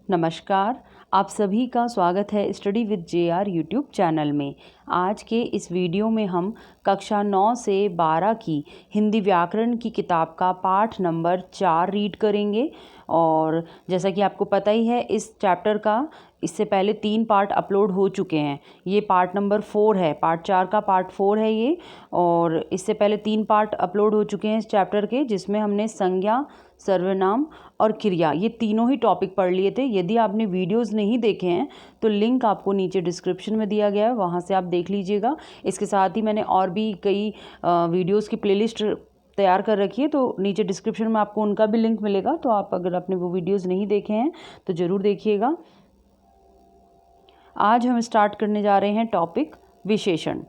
नमस्कार, आप सभी का स्वागत है study with JR YouTube channel में। आज के इस वीडियो में हम कक्षा 9 से 12 की हिंदी व्याकरण की किताब का पाठ नंबर 4 रीड करेंगे। और जैसा कि आपको पता ही है, इस चैप्टर का इससे पहले 3 पार्ट अपलोड हो चुके हैं। ये पार्ट नंबर 4 है, पार्ट 4 का पार्ट 4 है ये। और इससे पहले 3 पार्ट अपलोड हो चुके हैं इस चैप्टर के, जिसमें हमने संज्ञा, सर्वनाम और क्रिया, ये तीनों ही टॉपिक पढ़ लिए थे। यदि आपने वीडियोस नहीं देखे हैं तो लिंक आपको नीचे डिस्क्रिप्शन में दिया गया है, वहाँ से आप देख लीजिएगा। इसके साथ ही मैंने और भी कई वीडियोस की प्लेलिस्ट तैयार कर रखी है, तो नीचे डिस्क्रिप्शन में आपको उनका भी लिंक मिलेगा। तो आप अगर आपने वो वीडियोस नहीं देखे हैं तो ज़रूर देखिएगा। आज हम स्टार्ट करने जा रहे हैं टॉपिक विशेषण।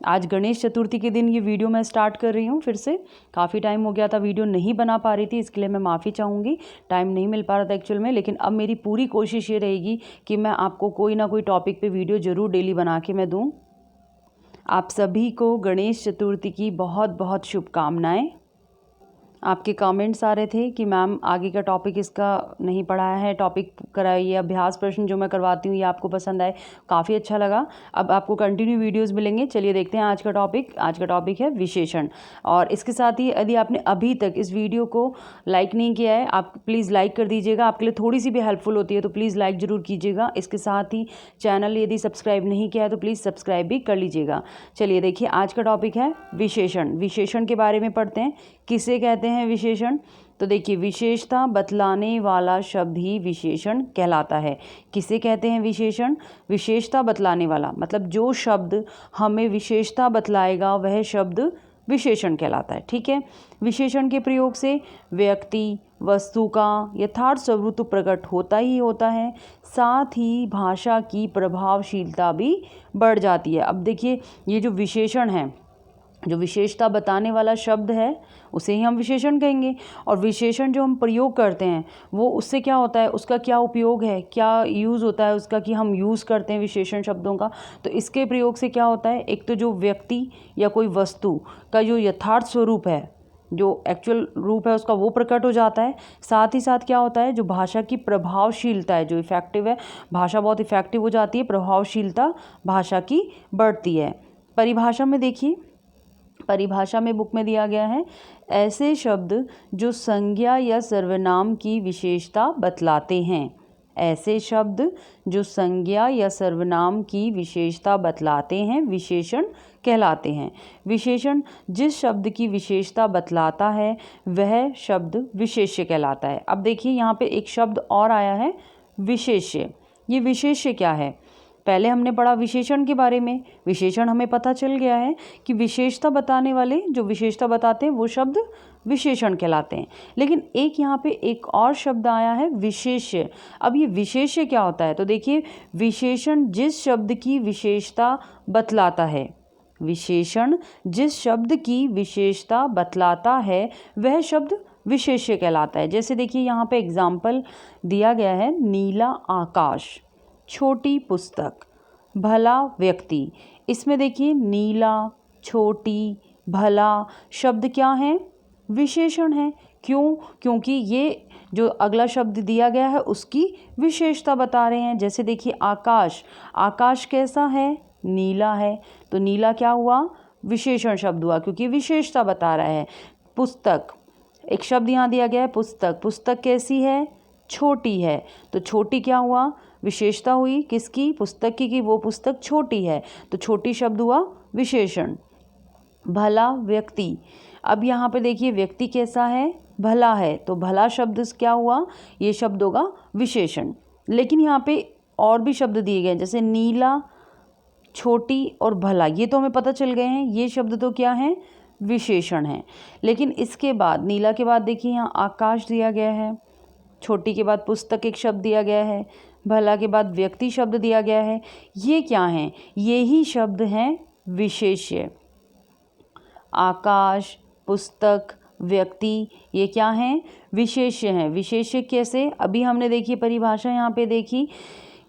आज गणेश चतुर्थी के दिन ये वीडियो मैं स्टार्ट कर रही हूँ। फिर से काफ़ी टाइम हो गया था, वीडियो नहीं बना पा रही थी, इसके लिए मैं माफ़ी चाहूँगी। टाइम नहीं मिल पा रहा था एक्चुअल में, लेकिन अब मेरी पूरी कोशिश ये रहेगी कि मैं आपको कोई ना कोई टॉपिक पे वीडियो ज़रूर डेली बना के मैं दूँ। आप सभी को गणेश चतुर्थी की बहुत बहुत शुभकामनाएँ। आपके कमेंट्स आ रहे थे कि मैम आगे का टॉपिक इसका नहीं पढ़ाया है, टॉपिक कराइए, अभ्यास प्रश्न जो मैं करवाती हूँ ये आपको पसंद आए, काफ़ी अच्छा लगा। अब आपको कंटिन्यू वीडियोस मिलेंगे। चलिए देखते हैं आज का टॉपिक। आज का टॉपिक है विशेषण। और इसके साथ ही यदि आपने अभी तक इस वीडियो को लाइक नहीं किया है, आप प्लीज़ लाइक कर दीजिएगा। आपके लिए थोड़ी सी भी हेल्पफुल होती है, तो प्लीज़ लाइक ज़रूर कीजिएगा। इसके साथ ही चैनल यदि सब्सक्राइब नहीं किया है तो प्लीज़ सब्सक्राइब भी कर लीजिएगा। चलिए देखिए, आज का टॉपिक है विशेषण। विशेषण के बारे में पढ़ते हैं। किसे कहते हैं विशेषण? तो देखिए, विशेषता बतलाने वाला शब्द ही विशेषण कहलाता है। किसे कहते हैं विशेषण? विशेषता बतलाने वाला, मतलब जो शब्द हमें विशेषता बतलाएगा वह शब्द विशेषण कहलाता है। ठीक है। विशेषण के प्रयोग से व्यक्ति, वस्तु का यथार्थ स्वरूप तो प्रकट होता ही होता है, साथ ही भाषा की प्रभावशीलता भी बढ़ जाती है। अब देखिए, ये जो विशेषण है, जो विशेषता बताने वाला शब्द है उसे ही हम विशेषण कहेंगे। और विशेषण जो हम प्रयोग करते हैं वो उससे क्या होता है, उसका क्या उपयोग है, क्या यूज़ होता है उसका, कि हम यूज़ करते हैं विशेषण शब्दों का। तो इसके प्रयोग से क्या होता है, एक तो जो व्यक्ति या कोई वस्तु का जो यथार्थ स्वरूप है, जो एक्चुअल रूप है उसका, वो प्रकट हो जाता है। साथ ही साथ क्या होता है, जो भाषा की प्रभावशीलता है, जो इफेक्टिव है, भाषा बहुत इफेक्टिव हो जाती है, प्रभावशीलता भाषा की बढ़ती है। परिभाषा में देखिए, परिभाषा में बुक में दिया गया है, ऐसे शब्द जो संज्ञा या सर्वनाम की विशेषता बतलाते हैं। ऐसे शब्द जो संज्ञा या सर्वनाम की विशेषता बतलाते हैं विशेषण कहलाते हैं। विशेषण जिस शब्द की विशेषता बतलाता है वह शब्द विशेष्य कहलाता है। अब देखिए, यहाँ पे एक शब्द और आया है, विशेष्य। ये विशेष्य क्या है? पहले हमने पढ़ा विशेषण के बारे में। विशेषण हमें पता चल गया है कि विशेषता बताने वाले, जो विशेषता बताते हैं वो शब्द विशेषण कहलाते हैं। लेकिन एक यहाँ पे एक और शब्द आया है, विशेष्य। अब ये विशेष्य क्या होता है? तो देखिए, विशेषण जिस शब्द की विशेषता बतलाता है, विशेषण जिस शब्द की विशेषता बतलाता है वह शब्द विशेष्य कहलाता है। जैसे देखिए, यहाँ पे एग्जाम्पल दिया गया है, नीला आकाश, छोटी पुस्तक, भला व्यक्ति। इसमें देखिए, नीला, छोटी, भला शब्द क्या हैं? विशेषण हैं। क्यों? क्योंकि ये जो अगला शब्द दिया गया है उसकी विशेषता बता रहे हैं। जैसे देखिए, आकाश, आकाश कैसा है? नीला है। तो नीला क्या हुआ? विशेषण शब्द हुआ, क्योंकि विशेषता बता रहा है। पुस्तक, एक शब्द यहाँ दिया गया है, पुस्तक, पुस्तक कैसी है? छोटी है। तो छोटी क्या हुआ? विशेषता हुई किसकी? पुस्तक की, कि वो पुस्तक छोटी है। तो छोटी शब्द हुआ विशेषण। भला व्यक्ति, अब यहाँ पे देखिए, व्यक्ति कैसा है? भला है। तो भला शब्द क्या हुआ? ये शब्द होगा विशेषण। लेकिन यहाँ पे और भी शब्द दिए गए हैं, जैसे नीला, छोटी और भला, ये तो हमें पता चल गए हैं, ये शब्द तो क्या है? विशेषण है। लेकिन इसके बाद, नीला के बाद देखिए यहाँ आकाश दिया गया है, छोटी के बाद पुस्तक एक शब्द दिया गया है, भला के बाद व्यक्ति शब्द दिया गया है। ये क्या हैं? ये ही शब्द हैं विशेष्य। आकाश, पुस्तक, व्यक्ति, ये क्या हैं? विशेष्य हैं। विशेष्य कैसे? अभी हमने देखी परिभाषा यहाँ पे देखी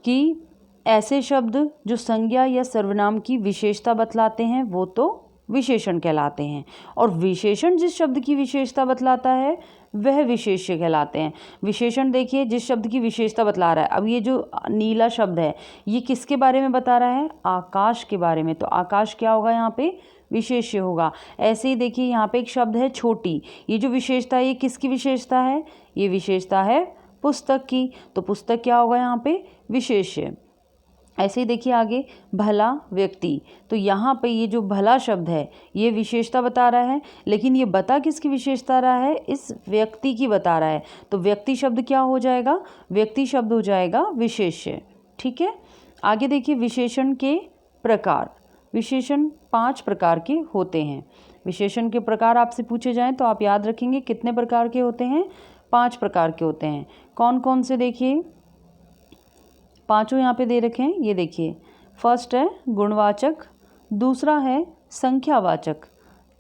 कि ऐसे शब्द जो संज्ञा या सर्वनाम की विशेषता बतलाते हैं वो तो विशेषण कहलाते हैं। और विशेषण जिस शब्द की विशेषता बतलाता है वह विशेष्य कहलाते हैं। विशेषण देखिए जिस शब्द की विशेषता बतला रहा है। अब ये जो नीला शब्द है ये किसके बारे में बता रहा है? आकाश के बारे में। तो आकाश क्या होगा यहाँ पे? विशेष्य होगा। ऐसे ही देखिए यहाँ पे एक शब्द है छोटी। ये जो विशेषता है ये किसकी विशेषता है? ये विशेषता है पुस्तक की। तो पुस्तक क्या होगा यहाँ पे? विशेष्य। ऐसे ही देखिए आगे भला व्यक्ति। तो यहाँ पे ये जो भला शब्द है ये विशेषता बता रहा है, लेकिन ये बता किसकी विशेषता रहा है? इस व्यक्ति की बता रहा है। तो व्यक्ति शब्द क्या हो जाएगा? व्यक्ति शब्द हो जाएगा विशेष्य। ठीक है। आगे देखिए विशेषण के प्रकार। विशेषण 5 प्रकार के होते हैं। विशेषण के प्रकार आपसे पूछे जाएं तो आप याद रखेंगे कितने प्रकार के होते हैं? 5 प्रकार के होते हैं। कौन कौन से? देखिए पांचों यहाँ पे दे रखे हैं। ये देखिए फर्स्ट है गुणवाचक, दूसरा है संख्यावाचक,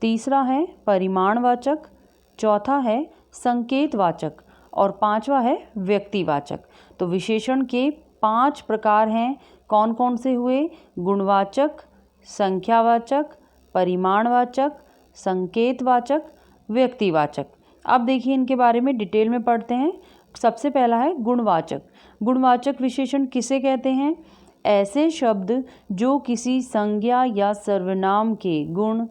तीसरा है परिमाणवाचक, चौथा है संकेतवाचक और पांचवा है व्यक्तिवाचक। तो विशेषण के 5 प्रकार हैं। कौन कौन से हुए? गुणवाचक, संख्यावाचक, परिमाणवाचक, संकेतवाचक, व्यक्तिवाचक। अब देखिए इनके बारे में डिटेल में पढ़ते हैं। सबसे पहला है गुणवाचक। गुणवाचक विशेषण किसे कहते हैं? ऐसे शब्द जो किसी संज्ञा या सर्वनाम के गुण,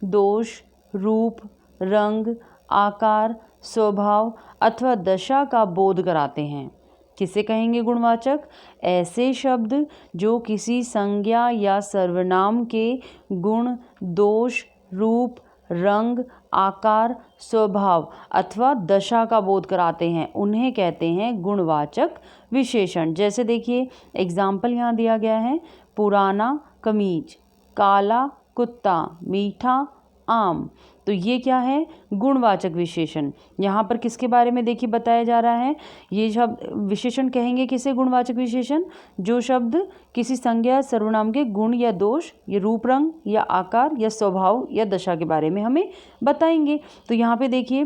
दोष, रूप, रंग, आकार, स्वभाव अथवा दशा का बोध कराते हैं। किसे कहेंगे गुणवाचक? ऐसे शब्द जो किसी संज्ञा या सर्वनाम के गुण, दोष, रूप, रंग, आकार, स्वभाव अथवा दशा का बोध कराते हैं, उन्हें कहते हैं गुणवाचक विशेषण। जैसे देखिए एग्जाम्पल यहाँ दिया गया है, पुराना कमीज, काला कुत्ता, मीठा आम। तो ये क्या है? गुणवाचक विशेषण। यहाँ पर किसके बारे में देखिए बताया जा रहा है? ये शब्द विशेषण कहेंगे किसे? गुणवाचक विशेषण जो शब्द किसी संज्ञा सर्वनाम के गुण या दोष या रूप, रंग या आकार या स्वभाव या दशा के बारे में हमें बताएंगे। तो यहाँ पे देखिए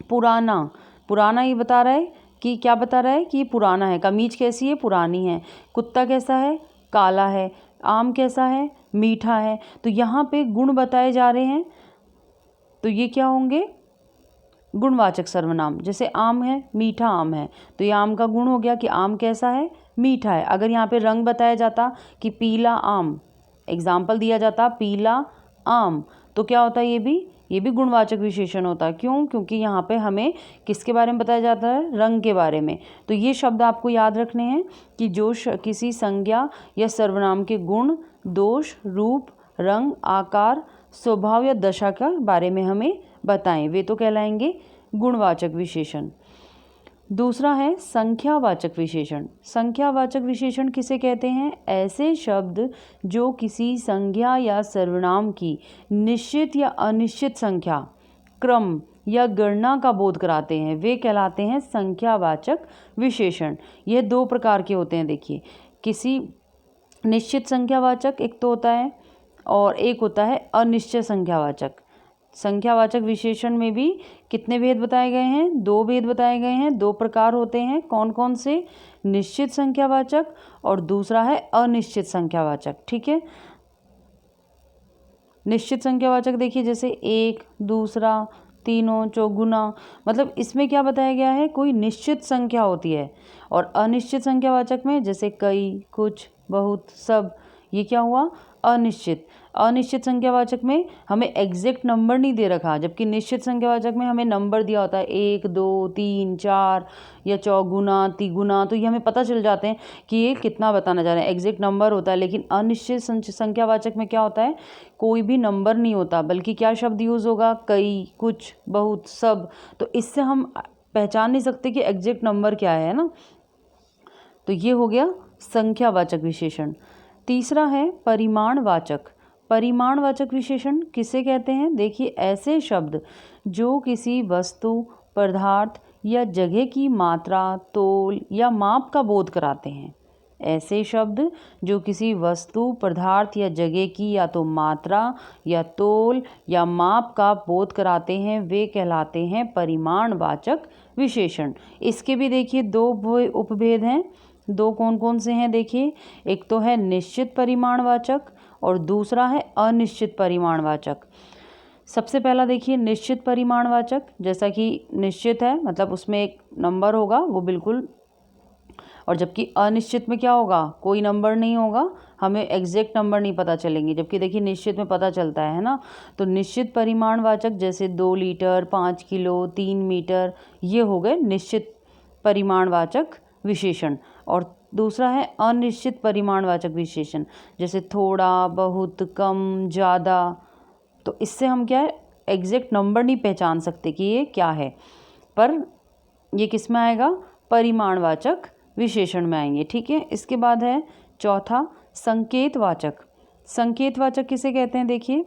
पुराना, पुराना ये बता रहा है कि क्या बता रहा है? कि ये पुराना है। कमीज कैसी है? पुरानी है। कुत्ता कैसा है? काला है। आम कैसा है? मीठा है। तो यहाँ पे गुण बताए जा रहे हैं, तो ये क्या होंगे? गुणवाचक सर्वनाम। जैसे आम है, मीठा आम है, तो ये आम का गुण हो गया कि आम कैसा है? मीठा है। अगर यहाँ पे रंग बताया जाता कि पीला आम, एग्जाम्पल दिया जाता पीला आम, तो क्या होता है? ये भी गुणवाचक विशेषण होता है। क्यों? क्योंकि यहाँ पे हमें किसके बारे में बताया जाता है? रंग के बारे में। तो ये शब्द आपको याद रखने हैं कि जो किसी संज्ञा या सर्वनाम के गुण, दोष, रूप, रंग, आकार, स्वभाव या दशा का बारे में हमें बताएं, वे तो कहलाएंगे गुणवाचक विशेषण। दूसरा है संख्यावाचक विशेषण। संख्यावाचक विशेषण किसे कहते हैं? ऐसे शब्द जो किसी संज्ञा या सर्वनाम की निश्चित या अनिश्चित संख्या, क्रम या गणना का बोध कराते हैं, वे कहलाते हैं संख्यावाचक विशेषण। यह 2 प्रकार के होते हैं। देखिए किसी निश्चित संख्यावाचक एक तो होता है और एक होता है अनिश्चित संख्यावाचक। संख्यावाचक विशेषण में भी कितने भेद बताए गए हैं? 2 भेद बताए गए हैं। 2 प्रकार होते हैं। कौन कौन से? निश्चित संख्यावाचक और दूसरा है अनिश्चित संख्यावाचक। ठीक है। निश्चित संख्यावाचक देखिए जैसे 1, दूसरा, तीनों, चौगुना, मतलब इसमें क्या बताया गया है? कोई निश्चित संख्या होती है। और अनिश्चित संख्यावाचक में जैसे कई, कुछ, बहुत, सब, ये क्या हुआ? अनिश्चित। अनिश्चित संख्यावाचक में हमें एग्जैक्ट नंबर नहीं दे रखा, जबकि निश्चित संख्यावाचक में हमें नंबर दिया होता है 1, 2, 3, 4 या चौगुना, तिगुना। तो ये हमें पता चल जाते हैं कि ये कितना बताना चाह रहे हैं, एग्जैक्ट नंबर होता है। लेकिन अनिश्चित संख्यावाचक में क्या होता है? कोई भी नंबर नहीं होता, बल्कि क्या शब्द यूज़ होगा? कई, कुछ, बहुत, सब। तो इससे हम पहचान नहीं सकते कि एग्जैक्ट नंबर क्या है ना। तो ये हो गया संख्यावाचक विशेषण। तीसरा है परिमाणवाचक। परिमाणवाचक विशेषण किसे कहते हैं? देखिए ऐसे शब्द जो किसी वस्तु, पदार्थ या जगह की मात्रा, तोल या माप का बोध कराते हैं। ऐसे शब्द जो किसी वस्तु, पदार्थ या जगह की या तो मात्रा या तोल या माप का बोध कराते हैं, वे कहलाते हैं परिमाणवाचक विशेषण। इसके भी देखिए 2 उपभेद हैं। 2 कौन कौन से हैं? देखिए एक तो है निश्चित परिमाणवाचक और दूसरा है अनिश्चित परिमाणवाचक। सबसे पहला देखिए निश्चित परिमाणवाचक, जैसा कि निश्चित है मतलब उसमें एक नंबर होगा वो बिल्कुल, और जबकि अनिश्चित में क्या होगा, कोई नंबर नहीं होगा, हमें एग्जैक्ट नंबर नहीं पता चलेंगे, जबकि देखिए निश्चित में पता चलता है ना। तो निश्चित परिमाणवाचक जैसे 2 लीटर, 5 किलो, 3 मीटर, ये हो गए निश्चित परिमाणवाचक विशेषण। और दूसरा है अनिश्चित परिमाणवाचक विशेषण, जैसे थोड़ा, बहुत, कम, ज़्यादा। तो इससे हम क्या है, एग्जैक्ट नंबर नहीं पहचान सकते कि ये क्या है, पर ये किस में आएगा, परिमाणवाचक विशेषण में आएंगे। ठीक है, इसके बाद है चौथा संकेतवाचक। संकेतवाचक किसे कहते हैं, देखिए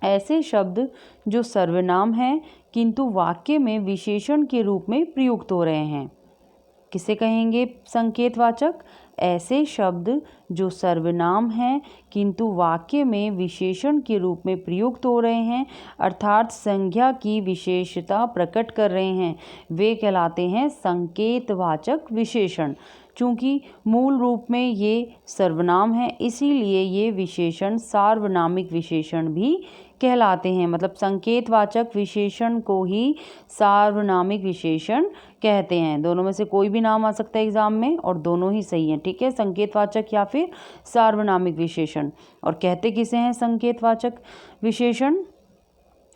ऐसे शब्द जो सर्वनाम हैं किंतु वाक्य में विशेषण के रूप में प्रयुक्त हो रहे हैं। किसे कहेंगे संकेतवाचक, ऐसे शब्द जो सर्वनाम हैं किंतु वाक्य में विशेषण के रूप में प्रयुक्त हो रहे हैं, अर्थात संज्ञा की विशेषता प्रकट कर रहे हैं, वे कहलाते हैं संकेतवाचक विशेषण। चूँकि मूल रूप में ये सर्वनाम है इसीलिए ये विशेषण सार्वनामिक विशेषण भी कहलाते हैं। मतलब संकेतवाचक विशेषण को ही सार्वनामिक विशेषण कहते हैं। दोनों में से कोई भी नाम आ सकता है एग्जाम में और दोनों ही सही हैं। ठीक है, संकेतवाचक या फिर सार्वनामिक विशेषण। और कहते किसे हैं संकेतवाचक विशेषण,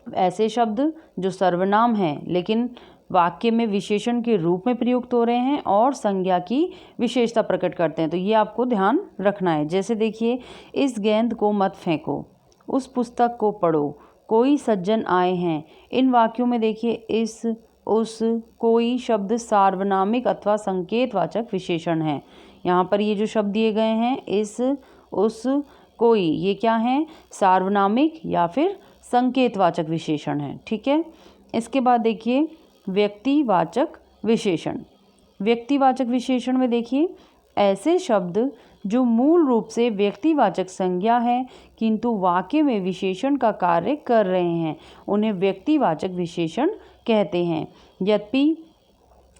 ऐसे शब्द जो सर्वनाम हैं लेकिन वाक्य में विशेषण के रूप में प्रयुक्त हो रहे हैं और संज्ञा की विशेषता प्रकट करते हैं। तो ये आपको ध्यान रखना है। जैसे देखिए, इस गेंद को मत फेंको, उस पुस्तक को पढ़ो, कोई सज्जन आए हैं। इन वाक्यों में देखिए इस, उस, कोई शब्द सार्वनामिक अथवा संकेतवाचक विशेषण है। यहाँ पर ये जो शब्द दिए गए हैं इस, उस, कोई, ये क्या हैं, सार्वनामिक या फिर संकेतवाचक विशेषण हैं। ठीक है, इसके बाद देखिए व्यक्तिवाचक विशेषण। व्यक्तिवाचक विशेषण में देखिए ऐसे शब्द जो मूल रूप से व्यक्तिवाचक संज्ञा है किंतु वाक्य में विशेषण का कार्य कर रहे हैं, उन्हें व्यक्तिवाचक विशेषण कहते हैं। यद्यपि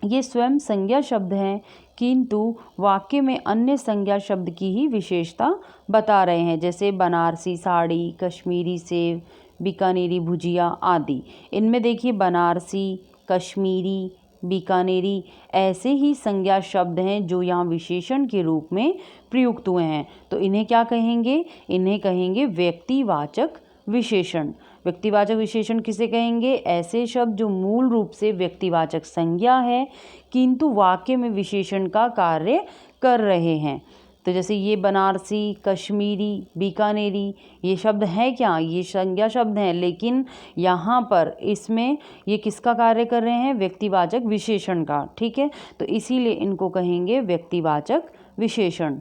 ये स्वयं संज्ञा शब्द हैं किंतु वाक्य में अन्य संज्ञा शब्द की ही विशेषता बता रहे हैं, जैसे बनारसी साड़ी, कश्मीरी सेब, बीकानेरी भुजिया आदि। इनमें देखिए बनारसी, कश्मीरी, बीकानेरी ऐसे ही संज्ञा शब्द हैं जो यहाँ विशेषण के रूप में प्रयुक्त हुए हैं। तो इन्हें क्या कहेंगे, इन्हें कहेंगे व्यक्तिवाचक विशेषण। व्यक्तिवाचक विशेषण किसे कहेंगे, ऐसे शब्द जो मूल रूप से व्यक्तिवाचक संज्ञा है किंतु वाक्य में विशेषण का कार्य कर रहे हैं। तो जैसे ये बनारसी, कश्मीरी, बीकानेरी ये शब्द हैं क्या, ये संज्ञा शब्द हैं, लेकिन यहाँ पर इसमें ये किसका कार्य कर रहे हैं, व्यक्तिवाचक विशेषण का। ठीक है, तो इसीलिए इनको कहेंगे व्यक्तिवाचक विशेषण।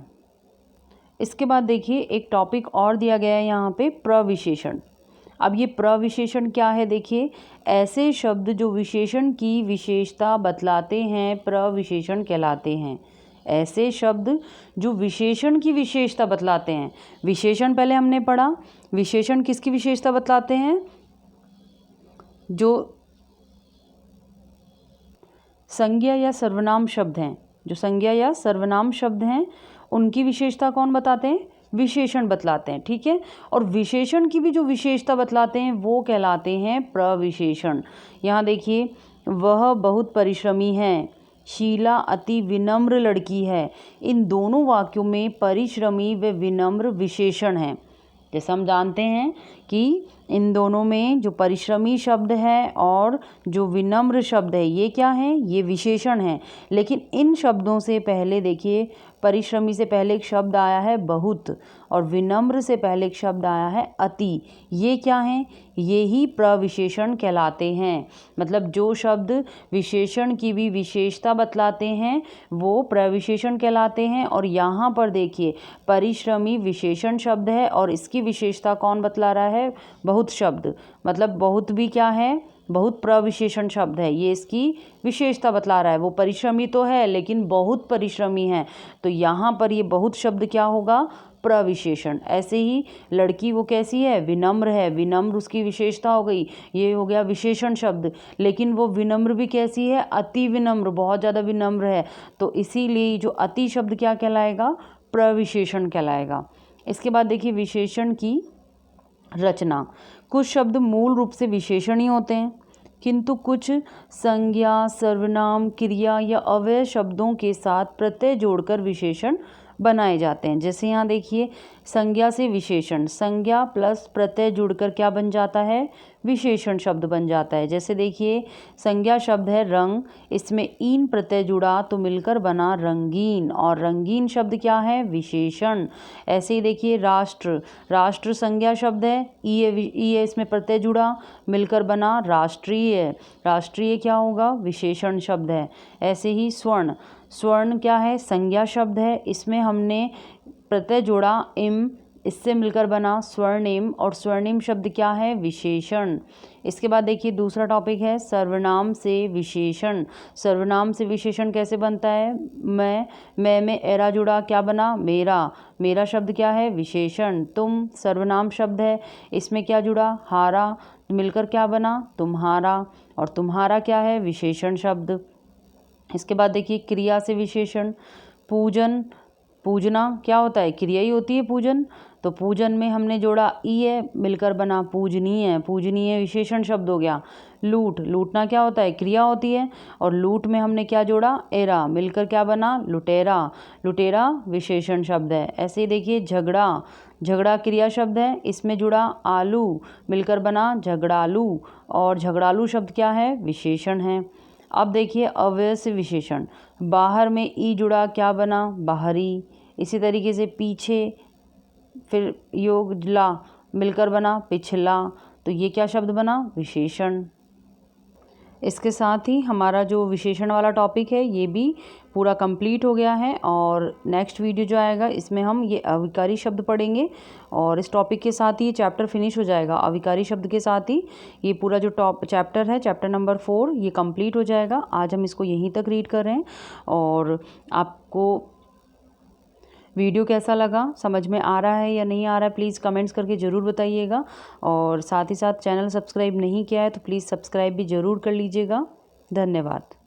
इसके बाद देखिए एक टॉपिक और दिया गया है यहाँ पे, प्रविशेषण। अब ये प्रविशेषण क्या है, देखिए ऐसे शब्द जो विशेषण की विशेषता बतलाते हैं प्रविशेषण कहलाते हैं। ऐसे शब्द जो विशेषण की विशेषता बतलाते हैं। विशेषण पहले हमने पढ़ा, विशेषण किसकी विशेषता बतलाते हैं, जो संज्ञा या सर्वनाम शब्द हैं, जो संज्ञा या सर्वनाम शब्द हैं उनकी विशेषता कौन बताते हैं, विशेषण बतलाते हैं। ठीक है, और विशेषण की भी जो विशेषता बतलाते हैं वो कहलाते हैं प्रविशेषण। यहाँ देखिए, वह बहुत परिश्रमी है, शीला अति विनम्र लड़की है। इन दोनों वाक्यों में परिश्रमी व विनम्र विशेषण हैं। जैसे हम जानते हैं कि इन दोनों में जो परिश्रमी शब्द है और जो विनम्र शब्द है ये क्या है, ये विशेषण हैं। लेकिन इन शब्दों से पहले देखिए, परिश्रमी से पहले एक शब्द आया है बहुत और विनम्र से पहले एक शब्द आया है अति। ये क्या हैं, ये ही प्रविशेषण कहलाते हैं। मतलब जो शब्द विशेषण की भी विशेषता बतलाते हैं वो प्रविशेषण कहलाते हैं। और यहाँ पर देखिए परिश्रमी विशेषण शब्द है और इसकी विशेषता कौन बतला रहा है, बहुत शब्द। मतलब बहुत भी क्या है, बहुत प्रविशेषण शब्द है, ये इसकी विशेषता बतला रहा है। वो परिश्रमी तो है लेकिन बहुत परिश्रमी है, तो यहाँ पर ये बहुत शब्द क्या होगा, प्रविशेषण। ऐसे ही लड़की वो कैसी है, विनम्र है, विनम्र उसकी विशेषता हो गई, ये हो गया विशेषण शब्द। लेकिन वो विनम्र भी कैसी है, अति विनम्र, बहुत ज़्यादा विनम्र है, तो इसीलिए जो अति शब्द क्या कहलाएगा, प्रविशेषण कहलाएगा। इसके बाद देखिए विशेषण की रचना। कुछ शब्द मूल रूप से विशेषण ही होते हैं, किंतु कुछ संज्ञा, सर्वनाम, क्रिया या अव्यय शब्दों के साथ प्रत्यय जोड़कर विशेषण बनाए जाते हैं। जैसे यहाँ देखिए, संज्ञा से विशेषण, संज्ञा प्लस प्रत्यय जुड़कर क्या बन जाता है, विशेषण शब्द बन जाता है। जैसे देखिए, संज्ञा शब्द है रंग, इसमें ईन प्रत्यय जुड़ा तो मिलकर बना रंगीन, और रंगीन शब्द क्या है, विशेषण। ऐसे ही देखिए, राष्ट्र, राष्ट्र संज्ञा शब्द है, ई है इसमें प्रत्यय जुड़ा, मिलकर बना राष्ट्रीय, राष्ट्रीय क्या होगा, विशेषण शब्द है। ऐसे ही स्वर्ण, स्वर्ण क्या है, संज्ञा शब्द है, इसमें हमने प्रत्यय जोड़ा इम, इससे मिलकर बना स्वर्णिम, और स्वर्णिम शब्द क्या है, विशेषण। इसके बाद देखिए दूसरा टॉपिक है सर्वनाम से विशेषण। सर्वनाम से विशेषण कैसे बनता है, मैं में एरा जुड़ा क्या बना, मेरा, मेरा शब्द क्या है, विशेषण। तुम सर्वनाम शब्द है, इसमें क्या जुड़ा, हारा, मिलकर क्या बना, तुम्हारा, और तुम्हारा क्या है, विशेषण शब्द। इसके बाद देखिए क्रिया से विशेषण, पूजन, पूजना क्या होता है, क्रिया ही होती है पूजन, तो पूजन में हमने जोड़ा ई है, मिलकर बना पूजनीय, पूजनीय विशेषण शब्द हो गया। लूट, लूटना क्या होता है, क्रिया होती है, और लूट में हमने क्या जोड़ा, एरा, मिलकर क्या बना, लुटेरा, लुटेरा विशेषण शब्द है। ऐसे ही देखिए झगड़ा, झगड़ा क्रिया शब्द है, इसमें जुड़ा आलू, मिलकर बना झगड़ालू, और झगड़ालू शब्द क्या है, विशेषण है। अब देखिए अव्यय से विशेषण, बाहर में ई जुड़ा क्या बना, बाहरी। इसी तरीके से पीछे, फिर योग ला, मिलकर बना पिछला, तो ये क्या शब्द बना, विशेषण। इसके साथ ही हमारा जो विशेषण वाला टॉपिक है ये भी पूरा कंप्लीट हो गया है, और नेक्स्ट वीडियो जो आएगा इसमें हम ये अविकारी शब्द पढ़ेंगे, और इस टॉपिक के साथ ही ये चैप्टर फिनिश हो जाएगा। अविकारी शब्द के साथ ही ये पूरा जो चैप्टर है, चैप्टर नंबर 4, ये कंप्लीट हो जाएगा। आज हम इसको यहीं तक रीड कर रहे हैं, और आपको वीडियो कैसा लगा, समझ में आ रहा है या नहीं आ रहा है, प्लीज़ कमेंट्स करके ज़रूर बताइएगा। और साथ ही साथ चैनल सब्सक्राइब नहीं किया है तो प्लीज़ सब्सक्राइब भी ज़रूर कर लीजिएगा। धन्यवाद।